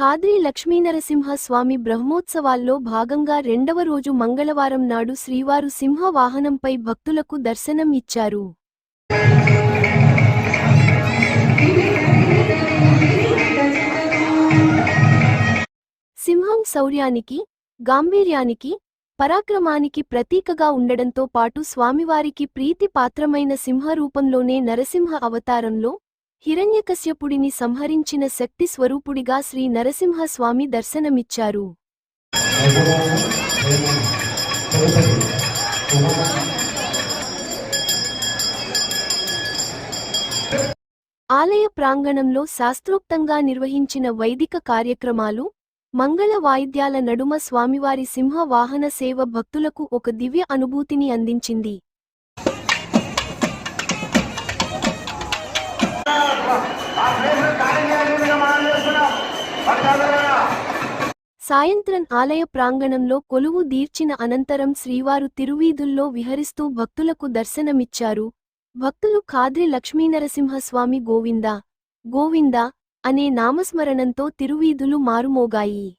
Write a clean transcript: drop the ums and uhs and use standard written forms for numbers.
ఖాద్రి లక్ష్మీనరసింహ స్వామి బ్రహ్మోత్సవాల్లో భాగంగా రెండవ రోజు మంగళవారం నాడు శ్రీవారు సింహ వాహనంపై భక్తులకు దర్శనం ఇచ్చారు. సింహం శౌర్యానికి, గాంభీర్యానికి, పరాక్రమానికి ప్రతీకగా ఉండడంతో పాటు స్వామివారికి ప్రీతి పాత్రమైన సింహ రూపంలోనే నరసింహ అవతారంలో హిరణ్యకశ్యపుడిని సంహరించిన శక్తి స్వరూపుడిగా శ్రీ నరసింహ స్వామి దర్శనమిచ్చారు. ఆలయ ప్రాంగణంలో శాస్త్రోక్తంగా నిర్వహించిన వైదిక కార్యక్రమాలు, మంగళ వాయిద్యాల నడుమ స్వామివారి సింహ వాహన సేవ భక్తులకు ఒక దివ్య అనుభూతిని అందించింది. సాయంత్రం ఆలయ ప్రాంగణంలో కొలువు దీర్చిన అనంతరం శ్రీవారు తిరువీధుల్లో విహరిస్తూ భక్తులకు దర్శనమిచ్చారు. భక్తులు ఖాద్రి లక్ష్మీనరసింహస్వామి గోవిందా గోవిందా అనే నామస్మరణంతో తిరువీధులు మారుమోగాయి.